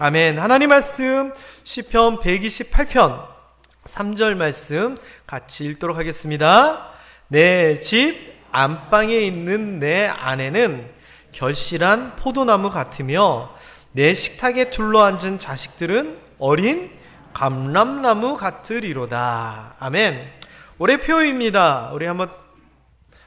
아멘. 하나님 말씀 시편 128편 3절 말씀 같이 읽도록 하겠습니다. 내 집 안방에 있는 내 아내는 결실한 포도나무 같으며 내 식탁에 둘러앉은 자식들은 어린 감람나무 같으리로다. 아멘. 올해 표입니다. 우리 한번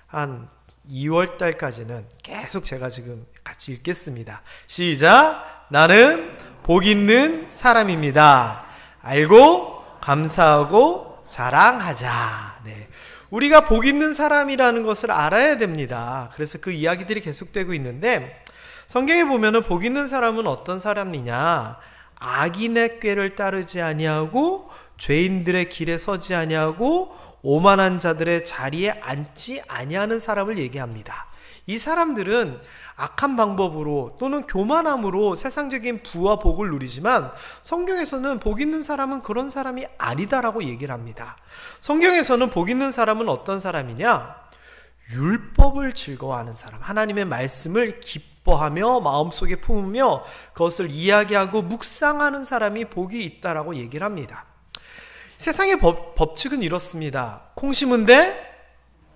한 2월 달까지는 계속 제가 지금 같이 읽겠습니다. 시작. 나는 복 있는 사람입니다. 알고 감사하고 자랑하자. 네. 우리가 복 있는 사람이라는 것을 알아야 됩니다. 그래서 그 이야기들이 계속되고 있는데, 성경에 보면은 복 있는 사람은 어떤 사람이냐? 악인의 꾀를 따르지 아니하고 죄인들의 길에 서지 아니하고 오만한 자들의 자리에 앉지 아니하는 사람을 얘기합니다. 이 사람들은 악한 방법으로 또는 교만함으로 세상적인 부와 복을 누리지만, 성경에서는 복 있는 사람은 그런 사람이 아니다라고 얘기를 합니다. 성경에서는 복 있는 사람은 어떤 사람이냐? 율법을 즐거워하는 사람, 하나님의 말씀을 기뻐하며 마음속에 품으며 그것을 이야기하고 묵상하는 사람이 복이 있다라고 얘기를 합니다. 세상의 법칙은 이렇습니다. 콩 심은 데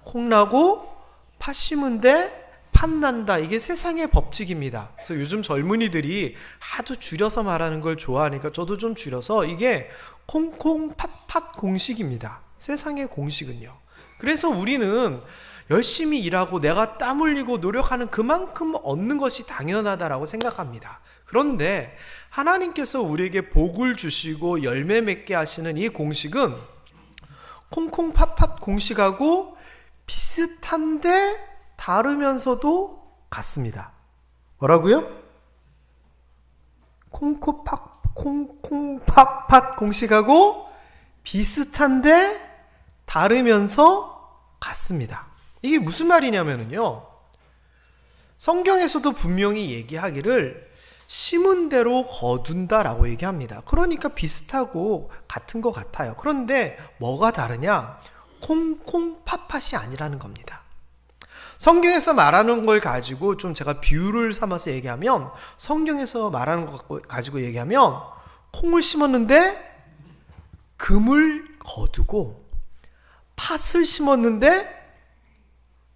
콩 나고 팥 심은 데 팥 난다. 이게 세상의 법칙입니다. 그래서 요즘 젊은이들이 하도 줄여서 말하는 걸 좋아하니까 저도 좀 줄여서 이게 콩콩 팥팥 공식입니다. 세상의 공식은요. 그래서 우리는 열심히 일하고 내가 땀 흘리고 노력하는 그만큼 얻는 것이 당연하다라고 생각합니다. 그런데 하나님께서 우리에게 복을 주시고 열매 맺게 하시는 이 공식은 콩콩 팥팥 공식하고 비슷한데 다르면서도 같습니다. 뭐라고요? 콩콩 팥팥 공식하고 비슷한데 다르면서 같습니다. 이게 무슨 말이냐면요, 성경에서도 분명히 얘기하기를 심은 대로 거둔다라고 얘기합니다. 그러니까 비슷하고 같은 것 같아요. 그런데 뭐가 다르냐? 콩콩 팥팥이 아니라는 겁니다. 성경에서 말하는 걸 가지고 좀 제가 비유를 삼아서 얘기하면, 성경에서 말하는 것 가지고 얘기하면 콩을 심었는데 금을 거두고 팥을 심었는데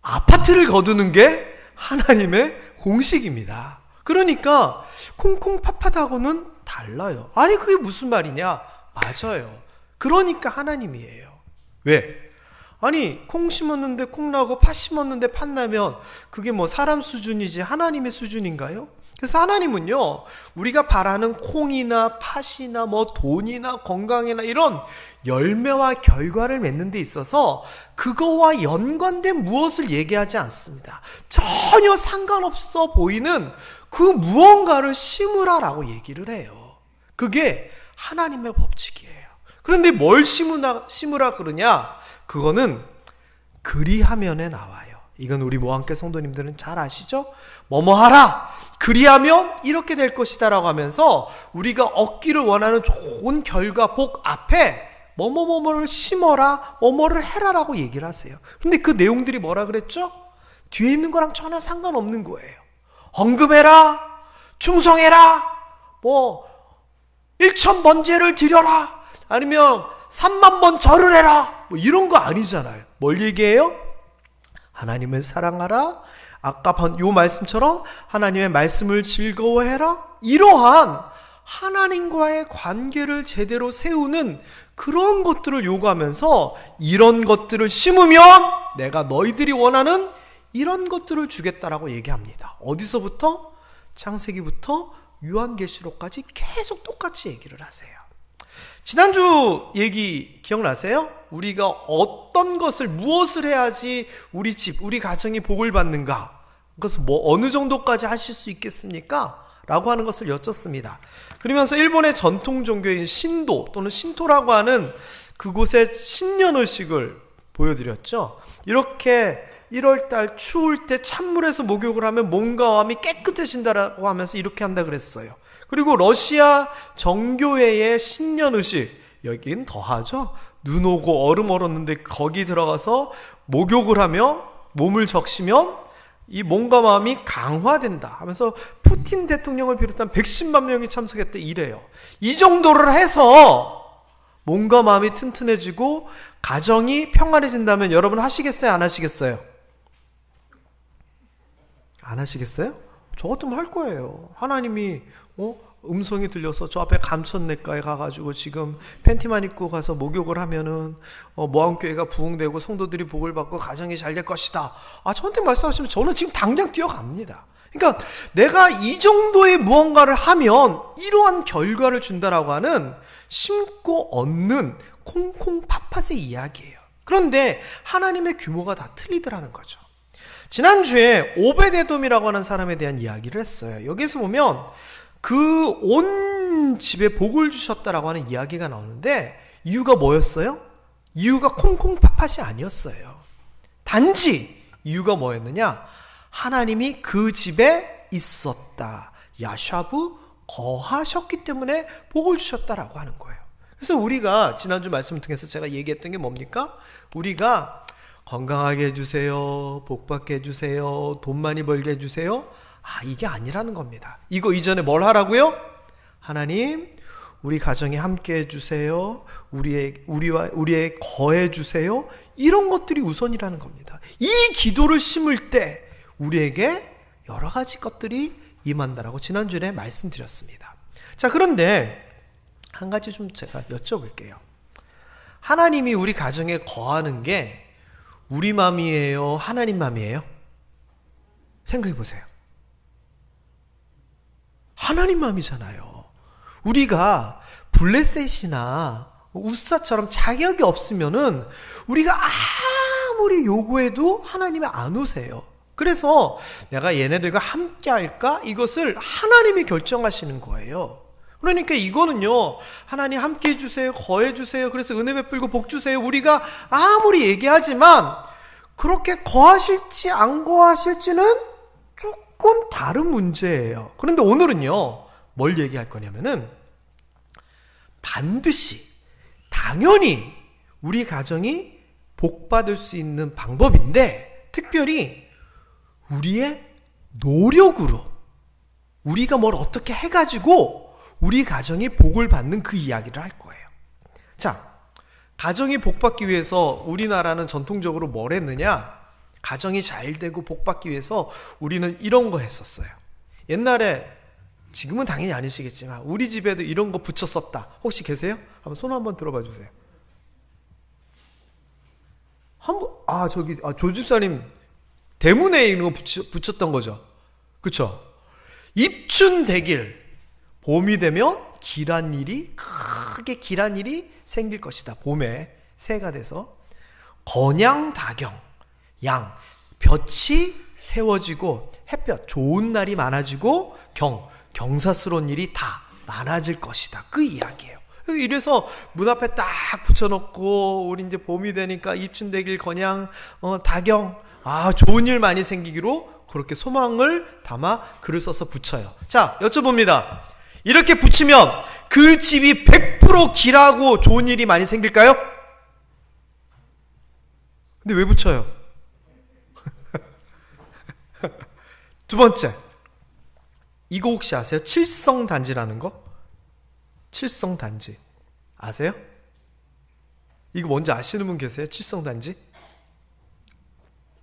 아파트를 거두는 게 하나님의 공식입니다. 그러니까 콩콩 팥팥하고는 달라요. 아니 그게 무슨 말이냐? 맞아요. 그러니까 하나님이에요. 왜? 아니 콩 심었는데 콩 나고 팥 심었는데 팥 나면 그게 뭐 사람 수준이지 하나님의 수준인가요? 그래서 하나님은요, 우리가 바라는 콩이나 팥이나 뭐 돈이나 건강이나 이런 열매와 결과를 맺는 데 있어서 그거와 연관된 무엇을 얘기하지 않습니다. 전혀 상관없어 보이는 그 무언가를 심으라라고 얘기를 해요. 그게 하나님의 법칙이에요. 그런데 뭘 심으라 그러냐? 그거는 그리하면에 나와요. 이건 우리 모함교 성도님들은 잘 아시죠? 뭐뭐 하라! 그리하면 이렇게 될 것이다 라고 하면서 우리가 얻기를 원하는 좋은 결과, 복 앞에 뭐뭐뭐뭐를 심어라, 뭐뭐를 해라 라고 얘기를 하세요. 근데 그 내용들이 뭐라 그랬죠? 뒤에 있는 거랑 전혀 상관없는 거예요. 헌금해라, 충성해라, 뭐 1,000번제를 드려라, 아니면 3만 번 절을 해라, 뭐 이런 거 아니잖아요. 뭘 얘기해요? 하나님을 사랑하라, 아까 요 말씀처럼 하나님의 말씀을 즐거워해라. 이러한 하나님과의 관계를 제대로 세우는 그런 것들을 요구하면서, 이런 것들을 심으면 내가 너희들이 원하는 이런 것들을 주겠다라고 얘기합니다. 어디서부터? 창세기부터 요한계시록까지 계속 똑같이 얘기를 하세요. 지난주 얘기 기억나세요? 우리가 어떤 것을, 무엇을 해야지 우리 집, 우리 가정이 복을 받는가? 그것을 뭐 어느 정도까지 하실 수 있겠습니까? 라고 하는 것을 여쭙습니다. 그러면서 일본의 전통 종교인 신도 또는 신토라고 하는 그곳의 신년의식을 보여드렸죠. 이렇게 1월달 추울 때 찬물에서 목욕을 하면 몸과 마음이 깨끗해진다라고 하면서 이렇게 한다 그랬어요. 그리고 러시아 정교회의 신년의식, 여긴 더하죠. 눈 오고 얼음 얼었는데 거기 들어가서 목욕을 하며 몸을 적시면 이 몸과 마음이 강화된다 하면서 푸틴 대통령을 비롯한 110만 명이 참석했대 이래요. 이 정도를 해서 몸과 마음이 튼튼해지고 가정이 평안해진다면 여러분 하시겠어요? 안 하시겠어요? 안 하시겠어요? 저 같으면 할 거예요. 하나님이 음성이 들려서 저 앞에 감천내과에 가가지고 지금 팬티만 입고 가서 목욕을 하면은 모함교회가 부흥되고 성도들이 복을 받고 가정이 잘 될 것이다. 저한테 말씀하시면 저는 지금 당장 뛰어갑니다. 그러니까 내가 이 정도의 무언가를 하면 이러한 결과를 준다라고 하는 심고 얻는 콩콩 팥팥의 이야기예요. 그런데 하나님의 규모가 다 틀리더라는 거죠. 지난주에 오베데돔이라고 하는 사람에 대한 이야기를 했어요. 여기에서 보면 그 온 집에 복을 주셨다라고 하는 이야기가 나오는데 이유가 뭐였어요? 이유가 콩콩 팥팥이 아니었어요. 단지 이유가 뭐였느냐? 하나님이 그 집에 있었다. 야샤브 거하셨기 때문에 복을 주셨다라고 하는 거예요. 그래서 우리가 지난주 말씀을 통해서 제가 얘기했던 게 뭡니까? 우리가 건강하게 해주세요, 복 받게 해주세요, 돈 많이 벌게 해주세요. 이게 아니라는 겁니다. 이거 이전에 뭘 하라고요? 하나님, 우리 가정에 함께 해주세요. 우리의 거해주세요. 이런 것들이 우선이라는 겁니다. 이 기도를 심을 때 우리에게 여러 가지 것들이 임한다라고 지난주에 말씀드렸습니다. 자, 그런데 한 가지 좀 제가 여쭤볼게요. 하나님이 우리 가정에 거하는 게 우리 마음이에요? 하나님 마음이에요? 생각해 보세요. 하나님 마음이잖아요. 우리가 블레셋이나 우사처럼 자격이 없으면은 우리가 아무리 요구해도 하나님이 안 오세요. 그래서 내가 얘네들과 함께 할까? 이것을 하나님이 결정하시는 거예요. 그러니까 이거는요, 하나님 함께 해주세요, 거해주세요, 그래서 은혜 베풀고 복 주세요. 우리가 아무리 얘기하지만 그렇게 거하실지 안 거하실지는 조금 다른 문제예요. 그런데 오늘은요, 뭘 얘기할 거냐면은 반드시, 당연히 우리 가정이 복 받을 수 있는 방법인데, 특별히 우리의 노력으로 우리가 뭘 어떻게 해가지고 우리 가정이 복을 받는 그 이야기를 할 거예요. 자, 가정이 복 받기 위해서 우리나라는 전통적으로 뭘 했느냐? 가정이 잘 되고 복 받기 위해서 우리는 이런 거 했었어요. 옛날에, 지금은 당연히 아니시겠지만 우리 집에도 이런 거 붙였었다. 혹시 계세요? 한번 손 한번 들어봐 주세요. 조 집사님 대문에 이런 거 붙였던 거죠. 그쵸? 입춘대길, 봄이 되면 크게 길한 일이 생길 것이다. 봄에 새가 돼서 건양다경, 양, 볕이 세워지고 햇볕, 좋은 날이 많아지고 경사스러운 일이 다 많아질 것이다. 그 이야기예요. 이래서 문 앞에 딱 붙여놓고 우리 이제 봄이 되니까 입춘대길, 건양, 다경, 좋은 일 많이 생기기로 그렇게 소망을 담아 글을 써서 붙여요. 자, 여쭤봅니다. 이렇게 붙이면 그 집이 100% 길하고 좋은 일이 많이 생길까요? 근데 왜 붙여요? 두 번째, 이거 혹시 아세요? 칠성단지라는 거? 칠성단지 아세요? 이거 뭔지 아시는 분 계세요? 칠성단지?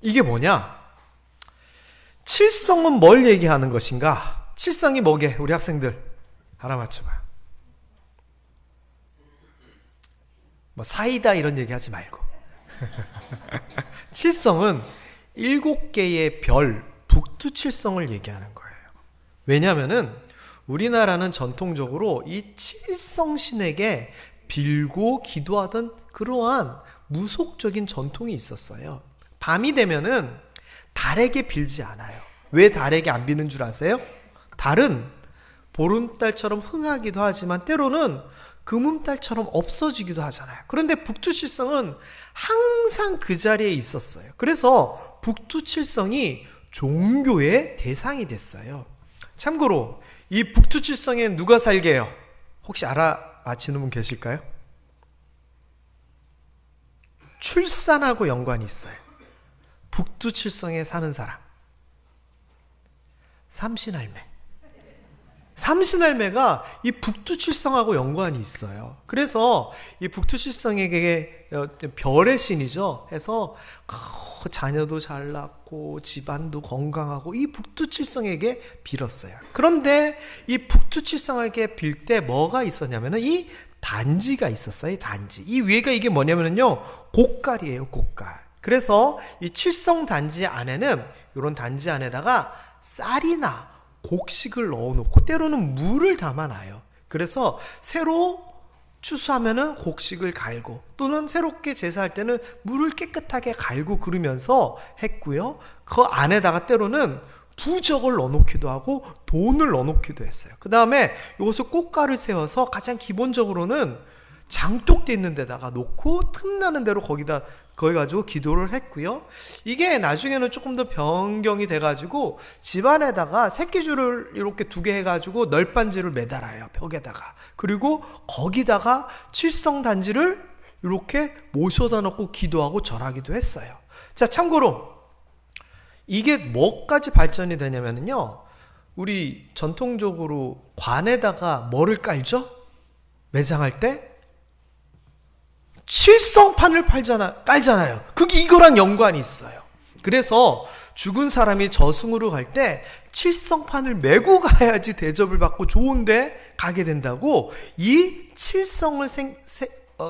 이게 뭐냐? 칠성은 뭘 얘기하는 것인가? 칠성이 뭐게? 우리 학생들 하나 맞춰봐요. 뭐 사이다 이런 얘기 하지 말고 칠성은 7개의 별, 북두칠성을 얘기하는 거예요. 왜냐하면은 우리나라는 전통적으로 이 칠성신에게 빌고 기도하던 그러한 무속적인 전통이 있었어요. 밤이 되면은 달에게 빌지 않아요. 왜 달에게 안 비는 줄 아세요? 달은 보름달처럼 흥하기도 하지만 때로는 금음달처럼 없어지기도 하잖아요. 그런데 북두칠성은 항상 그 자리에 있었어요. 그래서 북두칠성이 종교의 대상이 됐어요. 참고로 이 북두칠성에 누가 살게요? 혹시 아시는 분 계실까요? 출산하고 연관이 있어요. 북두칠성에 사는 사람, 삼신할매. 삼순할매가 이 북두칠성하고 연관이 있어요. 그래서 이 북두칠성에게 별의 신이죠. 해서 자녀도 잘 낳고 집안도 건강하고 이 북두칠성에게 빌었어요. 그런데 이 북두칠성에게 빌 때 뭐가 있었냐면은 이 단지가 있었어요. 단지. 이 위에가 이게 뭐냐면요, 곡갈이에요. 곡갈. 그래서 이 칠성 단지 안에는, 이런 단지 안에다가 쌀이나 곡식을 넣어놓고 때로는 물을 담아놔요. 그래서 새로 추수하면은 곡식을 갈고, 또는 새롭게 제사할 때는 물을 깨끗하게 갈고 그러면서 했고요. 그 안에다가 때로는 부적을 넣어놓기도 하고 돈을 넣어놓기도 했어요. 그 다음에 이것을 꽃가를 세워서 가장 기본적으로는 장독대 있는 데다가 놓고 틈나는 대로 거기 가지고 기도를 했고요. 이게 나중에는 조금 더 변경이 돼가지고 집안에다가 새끼줄을 이렇게 2개 해가지고 널빤지를 매달아요. 벽에다가. 그리고 거기다가 칠성단지를 이렇게 모셔다 놓고 기도하고 절하기도 했어요. 자, 참고로 이게 뭐까지 발전이 되냐면요, 우리 전통적으로 관에다가 뭐를 깔죠? 매장할 때 칠성판을 깔잖아요. 그게 이거랑 연관이 있어요. 그래서 죽은 사람이 저승으로 갈 때 칠성판을 메고 가야지 대접을 받고 좋은데 가게 된다고, 이 칠성을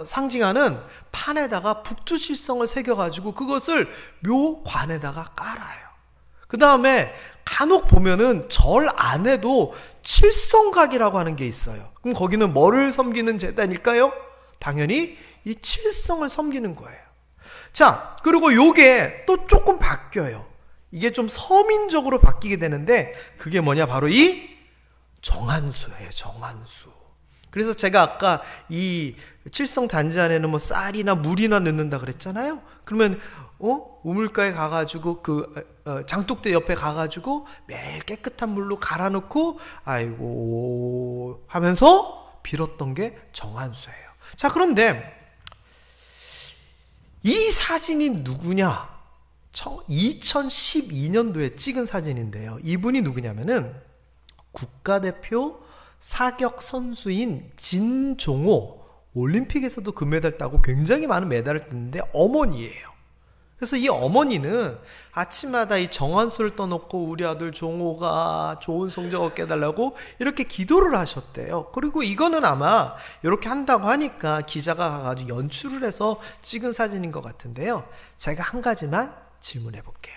상징하는 판에다가 북두칠성을 새겨가지고 그것을 묘관에다가 깔아요. 그 다음에 간혹 보면은 절 안에도 칠성각이라고 하는 게 있어요. 그럼 거기는 뭐를 섬기는 제단일까요? 당연히 이 칠성을 섬기는 거예요. 자, 그리고 요게 또 조금 바뀌어요. 이게 좀 서민적으로 바뀌게 되는데, 그게 뭐냐, 바로 이 정한수예요. 정한수. 그래서 제가 아까 이 칠성 단지 안에는 뭐 쌀이나 물이나 넣는다 그랬잖아요. 그러면 우물가에 가가지고 장독대 옆에 가가지고 매일 깨끗한 물로 갈아놓고 아이고 하면서 빌었던 게 정한수예요. 자, 그런데 이 사진이 누구냐? 2012년도에 찍은 사진인데요. 이분이 누구냐면은 국가대표 사격 선수인 진종호, 올림픽에서도 금메달 따고 굉장히 많은 메달을 땄는데 어머니예요. 그래서 이 어머니는 아침마다 이 정한수를 떠놓고 우리 아들 종호가 좋은 성적 얻게 해달라고 이렇게 기도를 하셨대요. 그리고 이거는 아마 이렇게 한다고 하니까 기자가 가가지고 연출을 해서 찍은 사진인 것 같은데요. 제가 한 가지만 질문해 볼게요.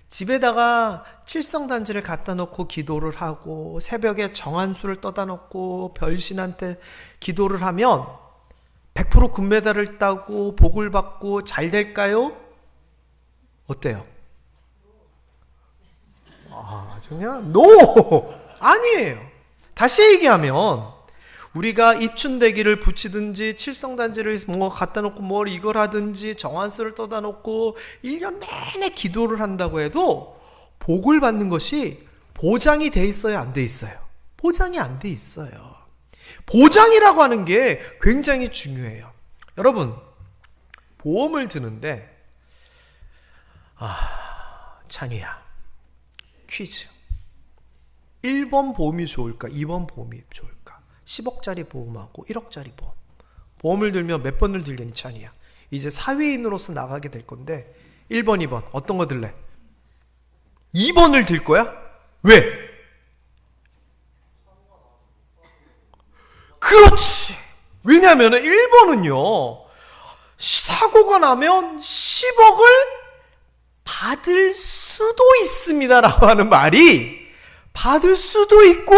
집에다가 칠성단지를 갖다 놓고 기도를 하고 새벽에 정한수를 떠다 놓고 별신한테 기도를 하면 100% 금메달을 따고 복을 받고 잘 될까요? 어때요? 그냥 NO! 아니에요. 다시 얘기하면 우리가 입춘대기를 붙이든지 칠성단지를 뭐 갖다 놓고 뭘 이걸 하든지 정한수를 떠다 놓고 1년 내내 기도를 한다고 해도 복을 받는 것이 보장이 돼 있어요, 안 돼 있어요? 보장이 안 돼 있어요. 보장이라고 하는 게 굉장히 중요해요. 여러분, 보험을 드는데 찬이야, 퀴즈. 1번 보험이 좋을까? 2번 보험이 좋을까? 10억짜리 보험하고 1억짜리 보험. 보험을 들면 몇 번을 들겠니, 찬이야? 이제 사회인으로서 나가게 될 건데 1번, 2번 어떤 거 들래? 2번을 들 거야? 왜? 그렇지. 왜냐하면 1번은요, 사고가 나면 10억을 받을 수도 있습니다 라고 하는 말이 받을 수도 있고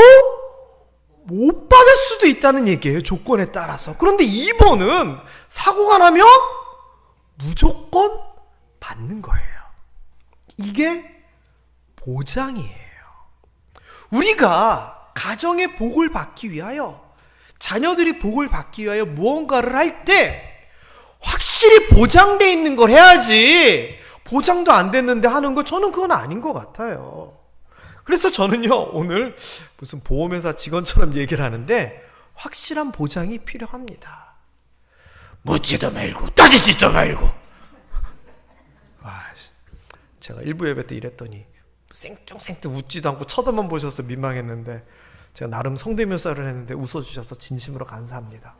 못 받을 수도 있다는 얘기예요, 조건에 따라서. 그런데 2번은 사고가 나면 무조건 받는 거예요. 이게 보장이에요. 우리가 가정의 복을 받기 위하여, 자녀들이 복을 받기 위하여 무언가를 할 때 확실히 보장되어 있는 걸 해야지, 보장도 안 됐는데 하는 거, 저는 그건 아닌 것 같아요. 그래서 저는요, 오늘 무슨 보험회사 직원처럼 얘기를 하는데 확실한 보장이 필요합니다. 묻지도 말고 따지지도 말고. 제가 일부 예배 때 이랬더니 생뚱생뚱 웃지도 않고 쳐다만 보셔서 민망했는데 제가 나름 성대묘사를 했는데 웃어주셔서 진심으로 감사합니다.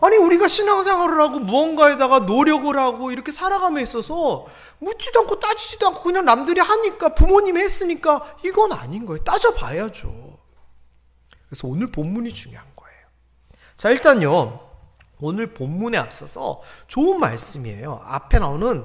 아니 우리가 신앙생활을 하고 무언가에다가 노력을 하고 이렇게 살아감에 있어서 묻지도 않고 따지지도 않고 그냥 남들이 하니까 부모님이 했으니까 이건 아닌 거예요. 따져봐야죠. 그래서 오늘 본문이 중요한 거예요. 자, 일단요 오늘 본문에 앞서서 좋은 말씀이에요. 앞에 나오는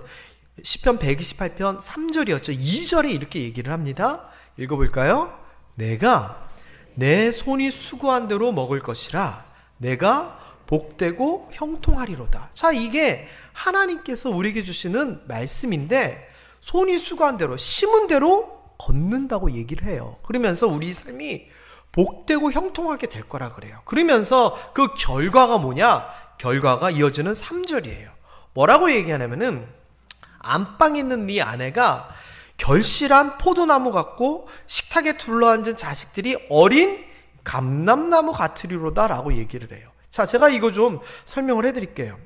시편 128편 3절이었죠. 2절에 이렇게 얘기를 합니다. 읽어볼까요? 내가 내 손이 수고한 대로 먹을 것이라 내가 복되고 형통하리로다. 자, 이게 하나님께서 우리에게 주시는 말씀인데 손이 수고한 대로 심은 대로 걷는다고 얘기를 해요. 그러면서 우리 삶이 복되고 형통하게 될 거라 그래요. 그러면서 그 결과가 뭐냐? 결과가 이어지는 3절이에요. 뭐라고 얘기하냐면은 안방에 있는 네 아내가 결실한 포도나무 같고 식탁에 둘러앉은 자식들이 어린 감람나무 같으리로다 라고 얘기를 해요. 자, 제가 이거 좀 설명을 해드릴게요.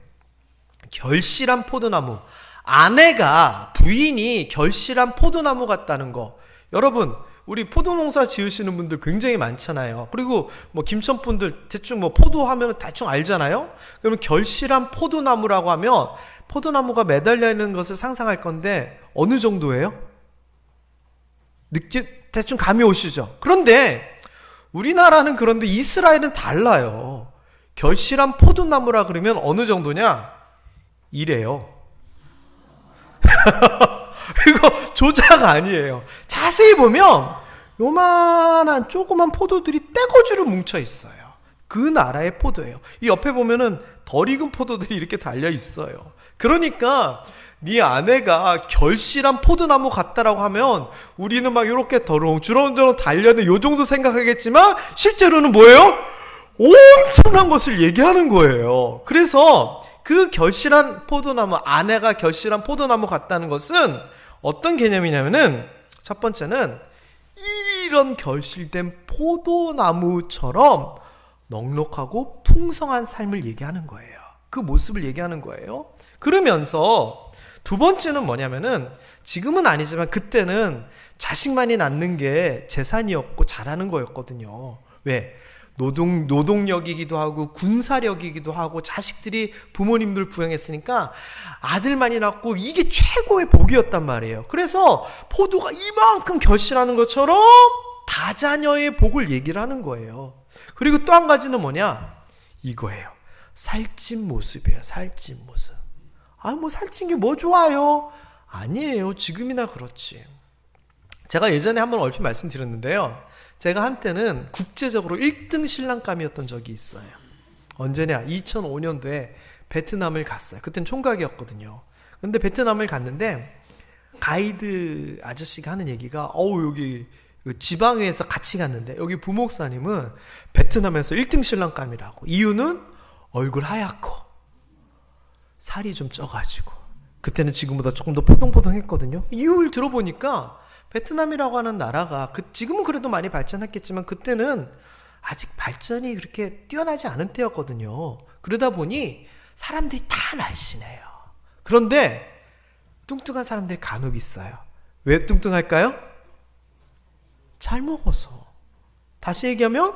결실한 포도나무, 아내가 부인이 결실한 포도나무 같다는 거, 여러분 우리 포도농사 지으시는 분들 굉장히 많잖아요. 그리고 뭐 김천분들 대충 뭐 포도 하면 대충 알잖아요. 그러면 결실한 포도나무라고 하면 포도나무가 매달려 있는 것을 상상할 건데 어느 정도예요? 대충 감이 오시죠? 그런데 우리나라는 그런데 이스라엘은 달라요. 결실한 포도나무라 그러면 어느 정도냐? 이래요. 이거 조작 아니에요. 자세히 보면 요만한 조그만 포도들이 떼거지로 뭉쳐 있어요. 그 나라의 포도예요. 이 옆에 보면은 덜 익은 포도들이 이렇게 달려 있어요. 그러니까 네 아내가 결실한 포도나무 같다라고 하면 우리는 막 이렇게 주렁주렁 달려는 요 정도 생각하겠지만 실제로는 뭐예요? 엄청난 것을 얘기하는 거예요. 그래서 그 결실한 포도나무, 아내가 결실한 포도나무 같다는 것은 어떤 개념이냐면은 첫 번째는 이런 결실된 포도나무처럼 넉넉하고 풍성한 삶을 얘기하는 거예요. 그 모습을 얘기하는 거예요. 그러면서 두 번째는 뭐냐면은 지금은 아니지만 그때는 자식만이 낳는 게 재산이었고 잘하는 거였거든요. 왜? 노동력이기도 하고 군사력이기도 하고 자식들이 부모님들 부양했으니까 아들만이 낳고 이게 최고의 복이었단 말이에요. 그래서 포도가 이만큼 결실하는 것처럼 다자녀의 복을 얘기를 하는 거예요. 그리고 또 한 가지는 뭐냐? 이거예요. 살찐 모습이에요. 살찐 모습. 뭐 살찐 게 뭐 좋아요? 아니에요. 지금이나 그렇지. 제가 예전에 한번 얼핏 말씀드렸는데요. 제가 한때는 국제적으로 1등 신랑감이었던 적이 있어요. 언제냐? 2005년도에 베트남을 갔어요. 그땐 총각이었거든요. 근데 베트남을 갔는데 가이드 아저씨가 하는 얘기가 여기 지방회에서 같이 갔는데 여기 부목사님은 베트남에서 1등 신랑감이라고. 이유는 얼굴 하얗고 살이 좀 쪄가지고 그때는 지금보다 조금 더 포동포동했거든요. 이유를 들어보니까 베트남이라고 하는 나라가 지금은 그래도 많이 발전했겠지만 그때는 아직 발전이 그렇게 뛰어나지 않은 때였거든요. 그러다 보니 사람들이 다 날씬해요. 그런데 뚱뚱한 사람들이 간혹 있어요. 왜 뚱뚱할까요? 잘 먹어서. 다시 얘기하면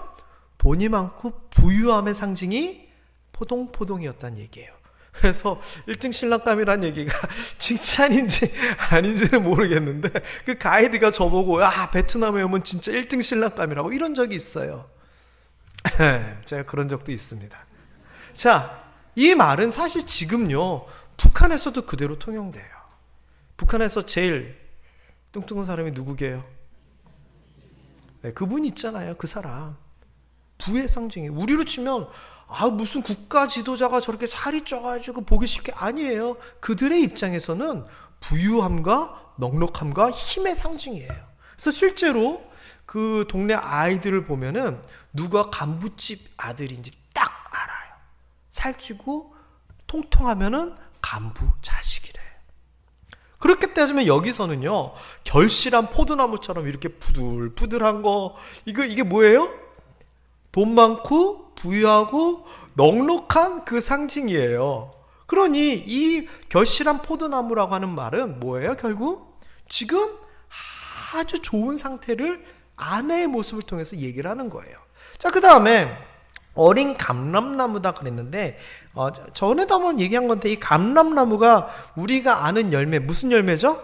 돈이 많고 부유함의 상징이 포동포동이었다는 얘기예요. 그래서 1등 신랑감이란 얘기가 칭찬인지 아닌지는 모르겠는데 그 가이드가 저보고 베트남에 오면 진짜 1등 신랑감이라고 이런 적이 있어요. 제가 그런 적도 있습니다. 자, 이 말은 사실 지금요 북한에서도 그대로 통용돼요. 북한에서 제일 뚱뚱한 사람이 누구게요? 네, 그분 있잖아요. 그 사람 부의 상징이에요. 우리로 치면 무슨 국가 지도자가 저렇게 살이 쪄가지고 보기 쉽게 아니에요. 그들의 입장에서는 부유함과 넉넉함과 힘의 상징이에요. 그래서 실제로 그 동네 아이들을 보면은 누가 간부집 아들인지 딱 알아요. 살찌고 통통하면은 간부 자식이래. 그렇게 따지면 여기서는요 결실한 포도나무처럼 이렇게 부들부들한 거 이게 뭐예요? 돈 많고 부유하고 넉넉한 그 상징이에요. 그러니 이 결실한 포도나무라고 하는 말은 뭐예요? 결국 지금 아주 좋은 상태를 아내의 모습을 통해서 얘기를 하는 거예요. 자, 그 다음에 어린 감람나무다 그랬는데 전에도 한번 얘기한 건데, 이 감람나무가 우리가 아는 열매, 무슨 열매죠?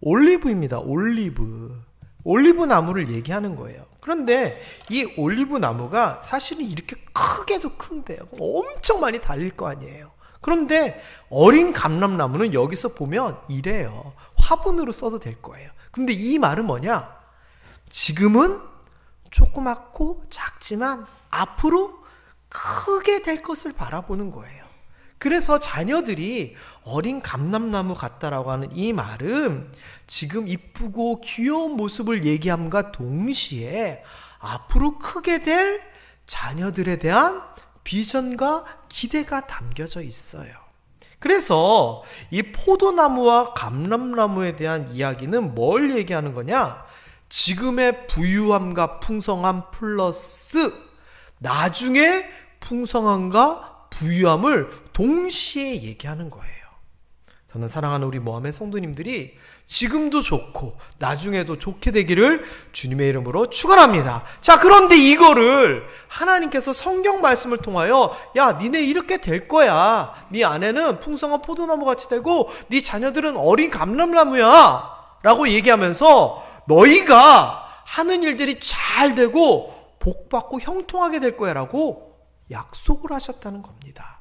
올리브입니다. 올리브 나무를 얘기하는 거예요. 그런데 이 올리브 나무가 사실은 이렇게 크게도 큰데요. 엄청 많이 달릴 거 아니에요. 그런데 어린 감람나무는 여기서 보면 이래요. 화분으로 써도 될 거예요. 근데 이 말은 뭐냐? 지금은 조그맣고 작지만 앞으로 크게 될 것을 바라보는 거예요. 그래서 자녀들이 어린 감람나무 같다라고 하는 이 말은 지금 이쁘고 귀여운 모습을 얘기함과 동시에 앞으로 크게 될 자녀들에 대한 비전과 기대가 담겨져 있어요. 그래서 이 포도나무와 감람나무에 대한 이야기는 뭘 얘기하는 거냐? 지금의 부유함과 풍성함 플러스 나중에 풍성함과 부유함을 동시에 얘기하는 거예요. 저는 사랑하는 우리 모함의 성도님들이 지금도 좋고 나중에도 좋게 되기를 주님의 이름으로 축원합니다. 자, 그런데 이거를 하나님께서 성경 말씀을 통하여 야, 니네 이렇게 될 거야. 네 아내는 풍성한 포도나무 같이 되고 네 자녀들은 어린 감람나무야 라고 얘기하면서 너희가 하는 일들이 잘 되고 복받고 형통하게 될 거야 라고 약속을 하셨다는 겁니다.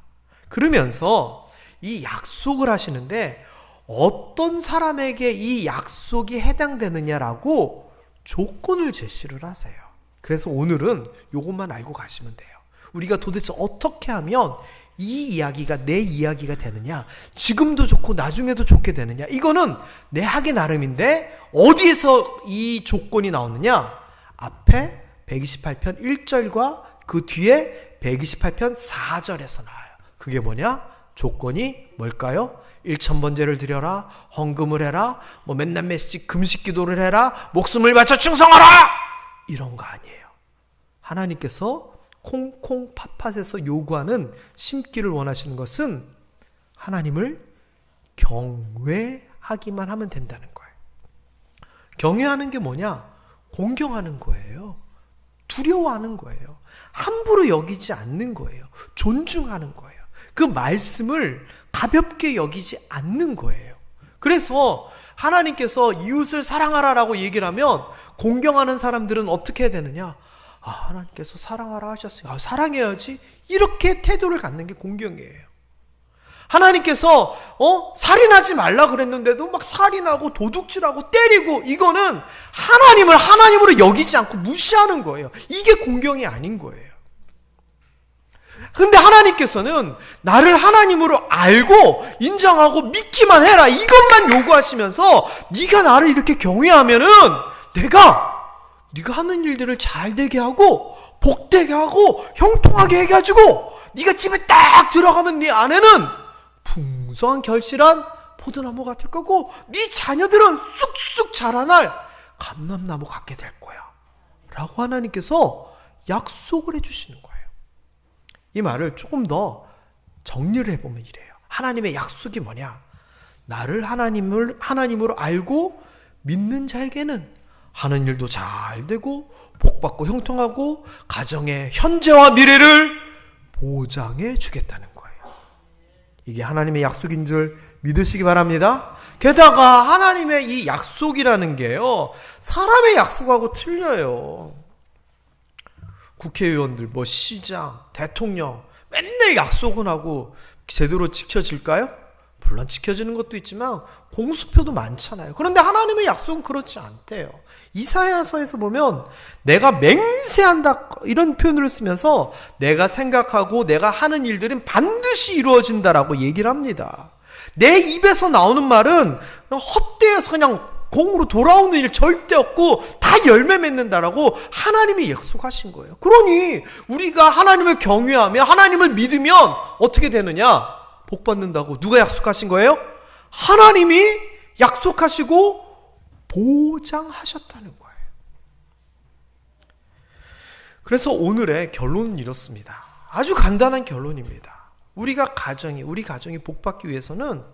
그러면서 이 약속을 하시는데 어떤 사람에게 이 약속이 해당되느냐라고 조건을 제시를 하세요. 그래서 오늘은 이것만 알고 가시면 돼요. 우리가 도대체 어떻게 하면 이 이야기가 내 이야기가 되느냐, 지금도 좋고 나중에도 좋게 되느냐, 이거는 내 하기 나름인데 어디에서 이 조건이 나오느냐? 앞에 128편 1절과 그 뒤에 128편 4절에서 나와요. 그게 뭐냐? 조건이 뭘까요? 1000번제를 드려라, 헌금을 해라, 뭐 맨날 몇씩 금식 기도를 해라, 목숨을 바쳐 충성하라, 이런 거 아니에요. 하나님께서 콩콩 팥팥에서 요구하는 심기를 원하시는 것은 하나님을 경외하기만 하면 된다는 거예요. 경외하는 게 뭐냐? 공경하는 거예요. 두려워하는 거예요. 함부로 여기지 않는 거예요. 존중하는 거예요. 그 말씀을 가볍게 여기지 않는 거예요. 그래서 하나님께서 이웃을 사랑하라라고 얘기를 하면 공경하는 사람들은 어떻게 해야 되느냐? 아, 하나님께서 사랑하라 하셨어요. 아, 사랑해야지. 이렇게 태도를 갖는 게 공경이에요. 하나님께서 살인하지 말라 그랬는데도 막 살인하고 도둑질하고 때리고, 이거는 하나님을 하나님으로 여기지 않고 무시하는 거예요. 이게 공경이 아닌 거예요. 근데 하나님께서는 나를 하나님으로 알고 인정하고 믿기만 해라, 이것만 요구하시면서 네가 나를 이렇게 경외하면은 네가 하는 일들을 잘 되게 하고 복되게 하고 형통하게 해가지고 네가 집에 딱 들어가면 네 아내는 풍성한 결실한 포도나무 같을 거고 네 자녀들은 쑥쑥 자라날 감람나무 같게 될 거야 라고 하나님께서 약속을 해주시는 거예요. 이 말을 조금 더 정리를 해보면 이래요. 하나님의 약속이 뭐냐? 나를 하나님으로 알고 믿는 자에게는 하는 일도 잘 되고 복받고 형통하고 가정의 현재와 미래를 보장해 주겠다는 거예요. 이게 하나님의 약속인 줄 믿으시기 바랍니다. 게다가 하나님의 이 약속이라는 게요, 사람의 약속하고 틀려요. 국회의원들, 시장, 대통령 맨날 약속은 하고 제대로 지켜질까요? 물론 지켜지는 것도 있지만 공수표도 많잖아요. 그런데 하나님의 약속은 그렇지 않대요. 이사야서에서 보면 내가 맹세한다 이런 표현을 쓰면서 내가 생각하고 내가 하는 일들은 반드시 이루어진다라고 얘기를 합니다. 내 입에서 나오는 말은 헛되어서 그냥 공으로 돌아오는 일 절대 없고 다 열매 맺는다라고 하나님이 약속하신 거예요. 그러니 우리가 하나님을 경외하며 하나님을 믿으면 어떻게 되느냐? 복 받는다고 누가 약속하신 거예요? 하나님이 약속하시고 보장하셨다는 거예요. 그래서 오늘의 결론은 이렇습니다. 아주 간단한 결론입니다. 우리 가정이 복 받기 위해서는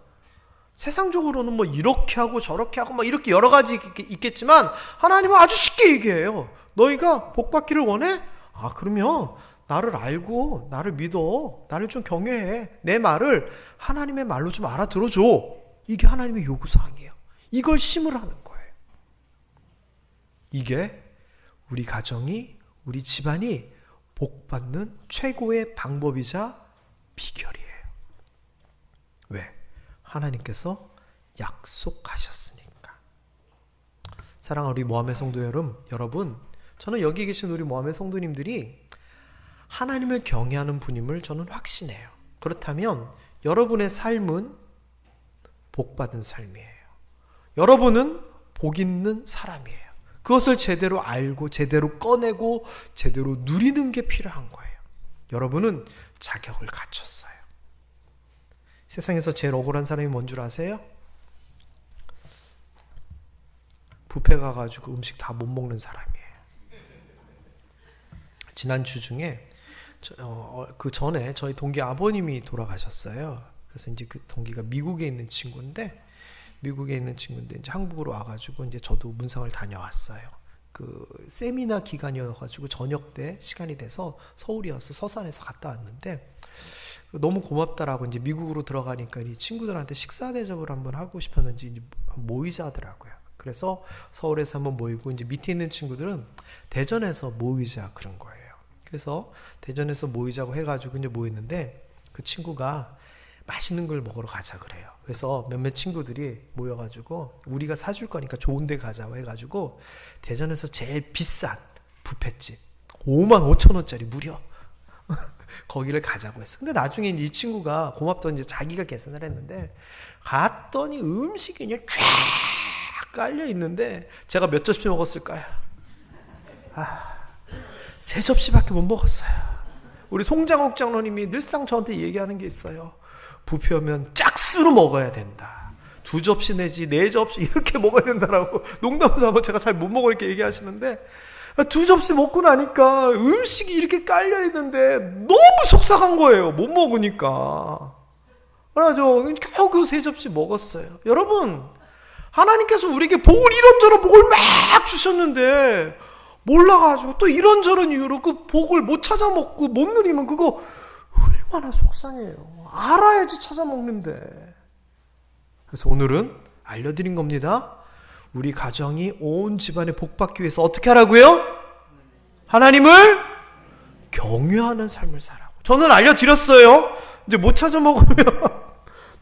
세상적으로는 이렇게 하고 저렇게 하고 이렇게 여러 가지 있겠지만 하나님은 아주 쉽게 얘기해요. 너희가 복 받기를 원해? 그러면 나를 알고 나를 믿어, 나를 좀 경외해, 내 말을 하나님의 말로 좀 알아들어줘. 이게 하나님의 요구사항이에요. 이걸 심으라는 거예요. 이게 우리 가정이, 우리 집안이 복받는 최고의 방법이자 비결이에요. 왜? 하나님께서 약속하셨으니까. 사랑하는 우리 모함의 성도 여러분, 저는 여기 계신 우리 모함의 성도님들이 하나님을 경외하는 분임을 저는 확신해요. 그렇다면 여러분의 삶은 복받은 삶이에요. 여러분은 복 있는 사람이에요. 그것을 제대로 알고 제대로 꺼내고 제대로 누리는 게 필요한 거예요. 여러분은 자격을 갖췄어요. 세상에서 제일 억울한 사람이 뭔 줄 아세요? 뷔페 가가지고 음식 다 못 먹는 사람이에요. 지난주 중에 그 전에 저희 동기 아버님이 돌아가셨어요. 그래서 이제 그 동기가 미국에 있는 친구인데 이제 한국으로 와가지고 이제 저도 문상을 다녀왔어요. 그 세미나 기간이어가지고 저녁 때 시간이 돼서 서울이어서 서산에서 갔다 왔는데 너무 고맙다라고 이제 미국으로 들어가니까 이 친구들한테 식사 대접을 한번 하고 싶었는지 이제 모이자 하더라고요. 그래서 서울에서 한번 모이고 이제 밑에 있는 친구들은 대전에서 모이자 그런 거예요. 그래서 대전에서 모이자고 해가지고 이제 모였는데 그 친구가 맛있는 걸 먹으러 가자 그래요. 그래서 몇몇 친구들이 모여가지고 우리가 사줄 거니까 좋은 데 가자고 해가지고 대전에서 제일 비싼 뷔페집 55,000원짜리 무려 거기를 가자고 했어. 근데 나중에 이제 이 친구가 고맙다고 이제 자기가 계산을 했는데 갔더니 음식이 그냥 쫙 깔려 있는데 제가 몇 접시 먹었을까요? 3접시밖에 못 먹었어요. 우리 송장옥 장로님이 늘상 저한테 얘기하는 게 있어요. 뷔페 오면 짝수로 먹어야 된다. 2접시 내지 4접시 이렇게 먹어야 된다라고 농담 삼아 제가 잘 못 먹으니까 얘기하시는데 2접시 먹고 나니까 음식이 이렇게 깔려 있는데 너무 속상한 거예요. 못 먹으니까. 그래가지고 겨우 그 3접시 먹었어요. 여러분, 하나님께서 우리에게 복을 이런저런 복을 막 주셨는데 몰라가지고 또 이런저런 이유로 그 복을 못 찾아 먹고 못 누리면 그거 얼마나 속상해요. 알아야지 찾아 먹는데. 그래서 오늘은 알려드린 겁니다. 우리 가정이 온 집안에 복받기 위해서 어떻게 하라고요? 하나님을 경외하는 삶을 살라고. 저는 알려드렸어요. 이제 못 찾아 먹으면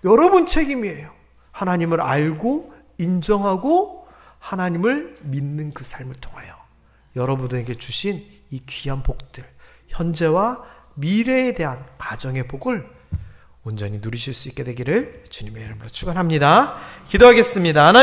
여러분 책임이에요. 하나님을 알고 인정하고 하나님을 믿는 그 삶을 통하여 여러분에게 주신 이 귀한 복들, 현재와 미래에 대한 가정의 복을 온전히 누리실 수 있게 되기를 주님의 이름으로 축원합니다. 기도하겠습니다. 하나님